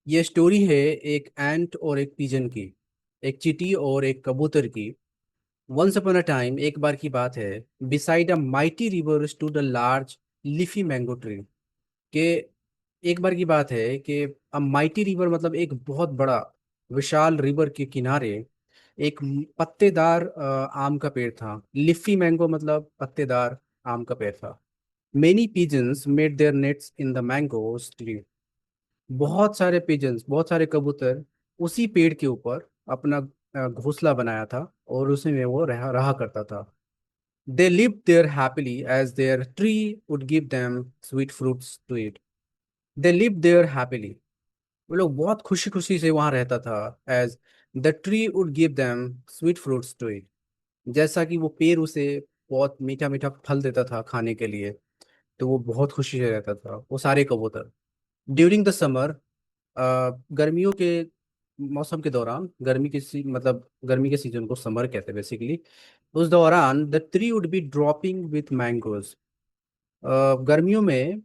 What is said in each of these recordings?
ये स्टोरी है एक एंट और एक पिजन की, एक चींटी और एक कबूतर की। वंस अपॉन अ टाइम, एक बार की बात है, beside a mighty river stood a large leafy mango tree. के एक बार की बात है कि अ माइटी रिवर मतलब एक बहुत बड़ा विशाल रिवर के किनारे एक पत्तेदार आम का पेड़ था। लिफी मैंगो मतलब पत्तेदार आम का पेड़ था। Many pigeons made their nests in the mango tree. बहुत सारे पिजन्स, बहुत सारे कबूतर उसी पेड़ के ऊपर अपना घोंसला बनाया था और उसी में वो रहा रहा करता था। They live there happily as their tree would give them sweet fruits to eat. They live there happily, वो लोग बहुत खुशी खुशी से वहां रहता था। As the tree would give them sweet fruits to eat, जैसा कि वो पेड़ उसे बहुत मीठा मीठा फल देता था खाने के लिए। तो वो बहुत खुशी से रहता था वो सारे कबूतर। ड्यूरिंग द समर, गर्मियों के मौसम के दौरान, मतलब गर्मी के सीजन को समर कहते हैं बेसिकली। उस दौरान the tree would be dropping with mangoes. गर्मियों में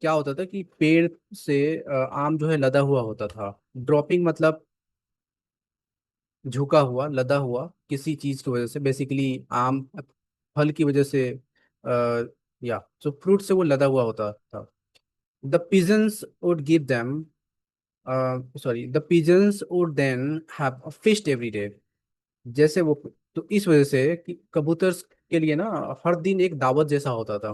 क्या होता था कि पेड़ से आम जो है लदा हुआ होता था। ड्रॉपिंग मतलब झुका हुआ, लदा हुआ किसी चीज की वजह से, बेसिकली आम फल की वजह से। आ, या तो फ्रूट से वो लदा हुआ होता था। The pigeons would give them, the pigeons would then have fished every day. जैसे वो, तो इस वजह से कि कबूतर के लिए ना हर दिन एक दावत जैसा होता था।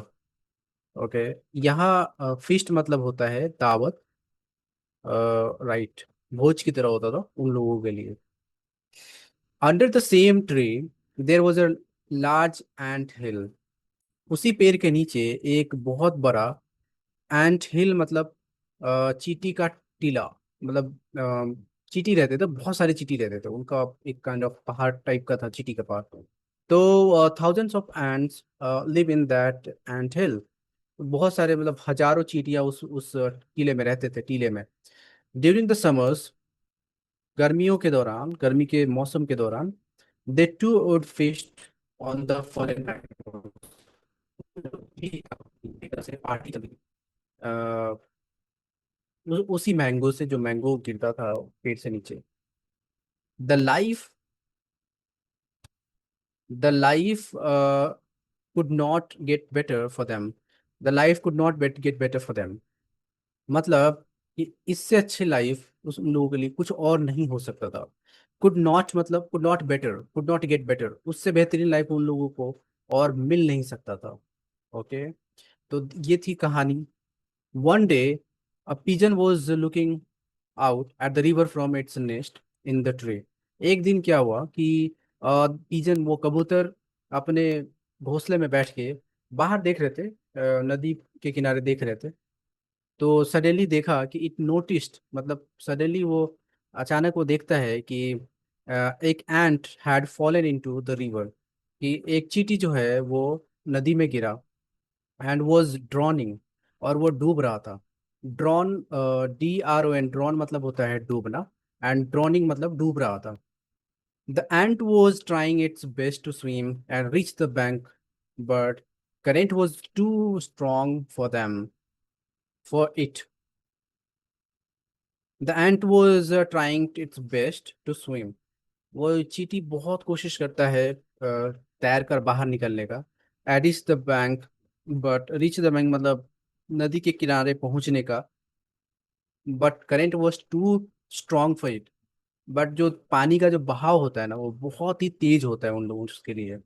ओके, यहाँ फिस्ट मतलब होता है दावत, राइट, भोज की तरह होता था उन लोगों के लिए। Under the same tree there was a large ant hill. उसी पेड़ के नीचे एक बहुत बड़ा एंट हिल मतलब चींटी का टीला, मतलब चींटी रहते थे, बहुत सारे चींटी रहते थे, उनका एक काइंड ऑफ पहाड़ टाइप का था चींटी का पहाड़। तो thousands of ants live in that ant hill. बहुत सारे मतलब हजारों चींटियां उस टीले में रहते थे, टीले में। ड्यूरिंग द समर्स, गर्मियों के दौरान, गर्मी के मौसम के दौरान, they too would fish on the foreign. Party चली उसी मैंगो से, जो मैंगो गिरता था पेड़ से नीचे। The life the life could not get better for them. The life could not get better for them मतलब कि इससे अच्छी लाइफ उस उन लोगों के लिए कुछ और नहीं हो सकता था। कुड नॉट मतलब could not better, could not get better, उससे बेहतरीन लाइफ उन लोगों को और मिल नहीं सकता था। ओके, तो ये थी कहानी। One day a pigeon was looking out at the river from its nest in the tree। एक दिन क्या हुआ कि पिजन, वो कबूतर, अपने घोंसले में बैठ के बाहर देख रहे थे, नदी के किनारे देख रहे थे। तो सडनली देखा कि इट नोटिस्ड, मतलब सडनली वो, अचानक वो देखता है कि एक ant had fallen into the river, कि एक चींटी जो है वो नदी में गिरा। एंड वॉज ड्रॉनिंग, और वो डूब रहा था। ड्रॉन, DRON, ड्रॉन मतलब होता है डूबना, एंड ड्रॉनिंग मतलब डूब रहा था। The ant was trying its best to swim and reach the bank, but current was too strong for it। The ant was trying its best to swim. वो चींटी बहुत कोशिश करता है तैर कर बाहर निकलने का। एडिस the bank, but reach the bank मतलब नदी के किनारे पहुंचने का। But current was too strong for it, but जो पानी का जो बहाव होता है ना, वो बहुत ही तेज होता है उन लोगों के लिए।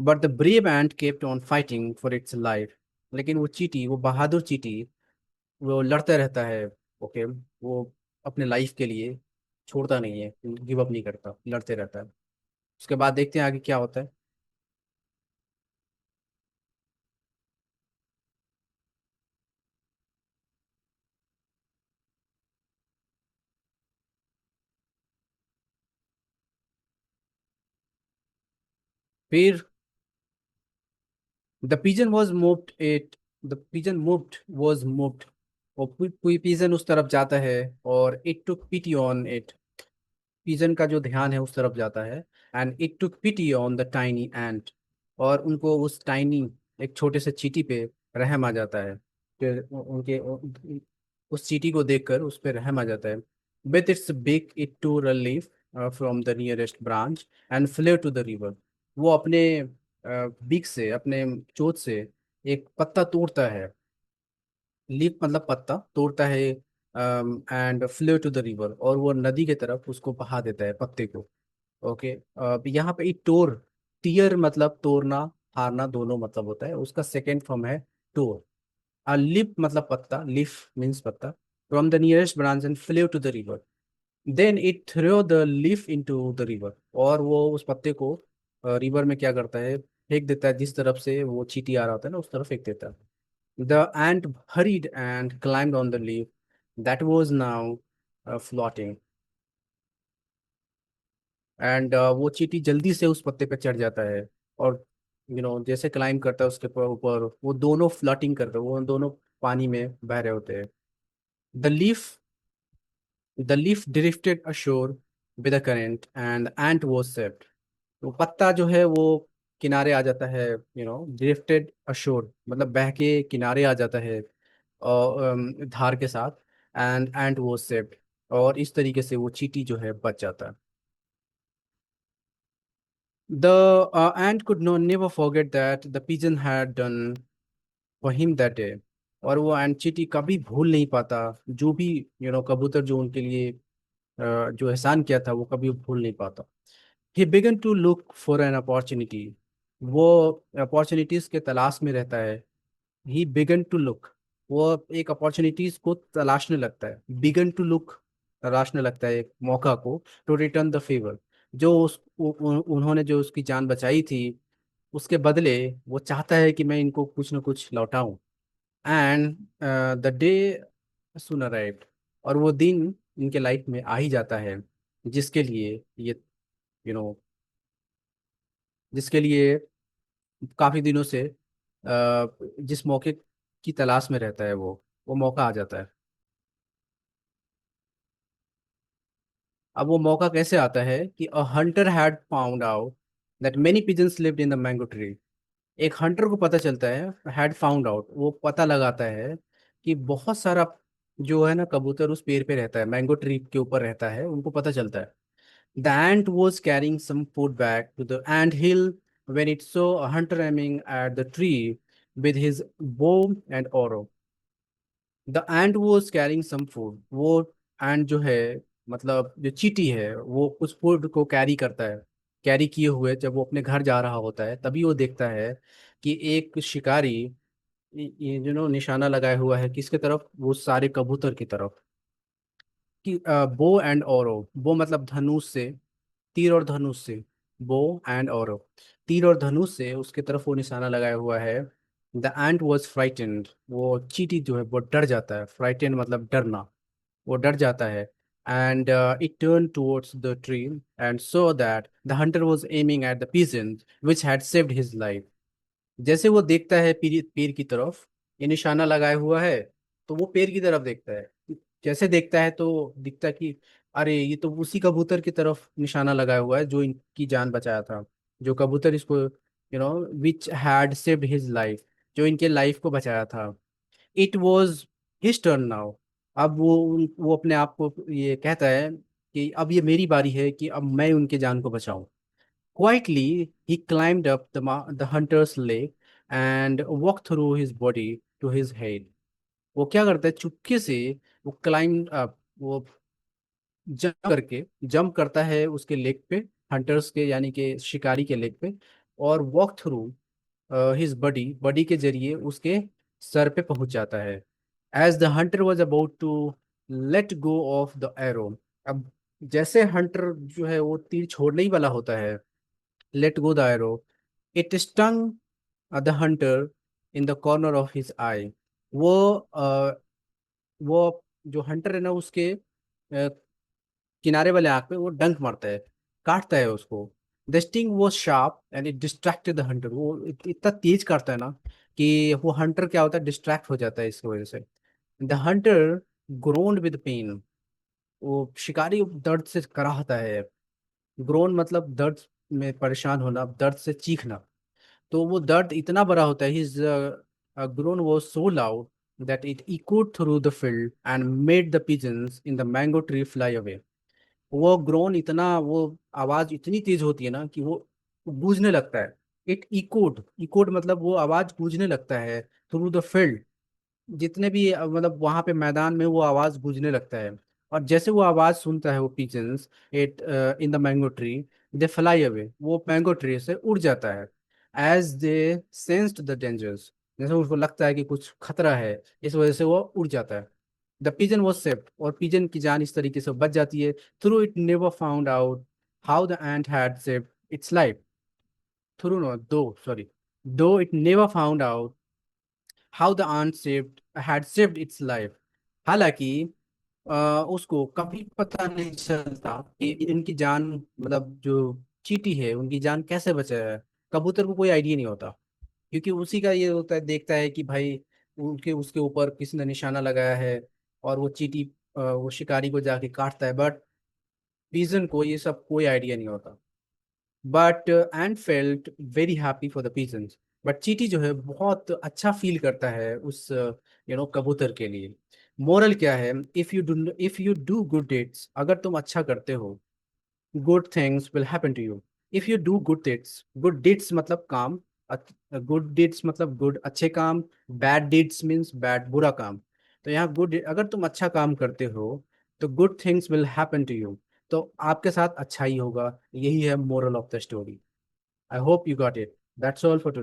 But the brave ant kept on fighting for its life. लेकिन वो चींटी, वो बहादुर चींटी, वो लड़ता रहता है। ओके, वो अपने लाइफ के लिए छोड़ता नहीं है, गिव अप नहीं करता, लड़ते रहता है। उसके बाद देखते हैं आगे क्या होता है। फिर the pigeon was moved it the pigeon moved was moved, और कोई pigeon उस तरफ जाता है, और it took pity on it। pigeon का जो ध्यान है उस तरफ जाता है। and it took pity on the tiny ant, और उनको उस टाइनी, एक छोटे से चींटी पे रहम आ जाता है। फिर उनके उस चींटी को देखकर उस पर रहम आ जाता है। With its beak it took leaf from the nearest branch and flew to the river. वो अपने बीक से, अपने चोंच से एक पत्ता तोड़ता है। लीफ मतलब पत्ता तोड़ता है, and flew to the river, और वो नदी की तरफ उसको बहा देता है पत्ते को। ओके। यहाँ पे टोर, टीयर मतलब तोड़ना, हारना दोनों मतलब होता है। उसका सेकेंड फॉर्म है टोर। A leaf मतलब पत्ता, leaf means पत्ता, from the nearest branch and flew to the river. Then it threw the leaf into the river. और वो उस पत्ते को रिवर में क्या करता है, फेंक देता है। जिस तरफ से वो चींटी आ रहा होता है ना, उस तरफ फेंक देता है। The ant hurried and climbed on the leaf that was now floating. And वो चींटी जल्दी से उस पत्ते पे चढ़ जाता है, और जैसे क्लाइंब करता है उसके ऊपर, वो दोनों फ्लटिंग करते हैं, वो दोनों पानी में बह रहे होते हैं। The leaf the leaf drifted assure with the current and ant was saved. तो पत्ता जो है वो किनारे आ जाता है, ड्रिफ्टेड अशोर मतलब बह के किनारे आ जाता है, और धार के साथ। एंड एंट वाज सेव्ड, और इस तरीके से वो चींटी जो है बच जाता है। The ant could never forget that the pigeon had done for him that day. और वो एंट चींटी कभी भूल नहीं पाता, जो भी कबूतर जो उनके लिए जो एहसान किया था, वो कभी भूल नहीं पाता। He began to look for an opportunity. वो अपॉर्चुनिटीज के तलाश में रहता है। ही बिगन टू लुक, वो एक अपॉर्चुनिटीज को तलाशने लगता है। बिगन टू लुक, तलाशने लगता है एक मौका को। टू रिटर्न द फेवर, जो उन्होंने जो उसकी जान बचाई थी, उसके बदले वो चाहता है कि मैं इनको कुछ ना कुछ लौटाऊं। And the day soon arrived, और वो दिन इनके लाइफ में आ ही जाता है, जिसके लिए ये यू नो जिसके लिए काफी दिनों से जिस मौके की तलाश में रहता है, वो मौका आ जाता है। अब वो मौका कैसे आता है कि a hunter had found out that many pigeons lived in the mango tree. एक हंटर को पता चलता है, हैड फाउंड आउट, वो पता लगाता है कि बहुत सारा जो है ना कबूतर उस पेड़ पे रहता है, मैंगो ट्री के ऊपर रहता है, उनको पता चलता है। The ant was carrying some food back to the ant hill when it saw a hunter aiming at the tree with his bow and arrow. The ant was carrying some food, वो ant जो है, मतलब जो चींटी है, वो उस food को कैरी करता है। कैरी किए हुए जब वो अपने घर जा रहा होता है, तभी वो देखता है कि एक शिकारी ये निशाना लगाया हुआ है किसके तरफ, वो सारे कबूतर की तरफ। कि बो एंड ओरो, बो मतलब धनुष से, तीर और धनुष से। बो एंड ओरो, तीर और धनुष से उसके तरफ वो निशाना लगाया हुआ है। द एंट वॉज फ्राइटेंड, वो चींटी जो है वो डर जाता है। फ्राइटेंड मतलब डरना, वो डर जाता है। And it turn towards the tree and so that the hunter was aiming at the pigeon which had saved his life. जैसे वो देखता है पीर पेड़ की तरफ, ये निशाना लगाया हुआ है, तो वो पेड़ की तरफ देखता है। जैसे देखता है तो दिखता है कि अरे ये तो उसी कबूतर की तरफ निशाना लगाया हुआ है जो इनकी जान बचाया था, जो कबूतर इसको which had saved his life, जो इनके लाइफ को बचाया था। It was his turn now. अब वो अपने आप को ये कहता है कि अब ये मेरी बारी है कि अब मैं उनके जान को बचाऊं। Quietly, he climbed up the hunter's leg and walked through his body to his head. वो क्या करता है, चुपके से वो क्लाइंब अप, वो जंप करता है उसके लेग पे, हंटर्स के यानी कि शिकारी के लेग पे, और walk through his body, body के जरिए उसके सर पे पहुंच जाता है। As the hunter was about to let go of the arrow. अब जैसे हंटर जो है वो तीर छोड़ने ही वाला होता है, let go the arrow. It stung the hunter in the corner of his eye. वो वो जो हंटर है ना, उसके किनारे वाले आंख पे वो डंक मारता है, काटता है उसको। द स्टिंग वो sharp and it distracted the Hunter. वो इतना तेज काटता है ना कि वो हंटर क्या होता है, डिस्ट्रैक्ट हो जाता है इसकी वजह से। The hunter groaned with pain, वो शिकारी दर्द से कराहता है। ग्रोन मतलब दर्द में परेशान होना, दर्द से चीखना। तो वो दर्द इतना बड़ा होता है, हिज ग्रोन वो सो loud that it echoed through the field and made the pigeons in the mango tree fly away. वो ग्रोन इतना, वो आवाज इतनी तेज होती है ना कि वो गूंजने लगता है। इट इकोड, इकोड मतलब वो आवाज गूंजने लगता है थ्रू द फील्ड, जितने भी मतलब वहां पे मैदान में वो आवाज गूंजने लगता है। और जैसे वो आवाज सुनता है वो pigeons it in the mango tree, they fly away, वो मैंगो ट्री से उड़ जाता है। As they sensed the dangers, जैसे उसको लगता है कि कुछ खतरा है, इस वजह से वो उड़ जाता है। द पिजन वॉज सेव्ड, और पिजन की जान इस तरीके से बच जाती है। Through it never found out how the ant had saved its life. Through no though, sorry, though it never found out how the ant saved had saved its life। हालांकि उसको कभी पता नहीं चलता कि इनकी जान, मतलब जो चींटी है उनकी जान कैसे बचाया है। कबूतर को कोई आइडिया नहीं होता, क्योंकि उसी का ये होता है, देखता है कि भाई उनके उसके ऊपर किसी ने निशाना लगाया है, और वो चींटी वो शिकारी को जाके काटता है। बट पिजन को ये सब कोई आइडिया नहीं होता। But ant felt very happy for the pigeons. But चींटी जो है बहुत अच्छा फील करता है उस कबूतर के लिए। मोरल क्या है? If you do good deeds, अगर तुम अच्छा करते हो, good things will happen to you. If you do good deeds, good deeds मतलब काम, गुड डिड्स मतलब गुड अच्छे काम, बैड डिड्स मीन्स बैड बुरा काम। तो यहाँ गुड, अगर तुम अच्छा काम करते हो तो good things will happen to you, तो आपके साथ अच्छा ही होगा। यही है moral of the story. I hope you got it. That's all for today.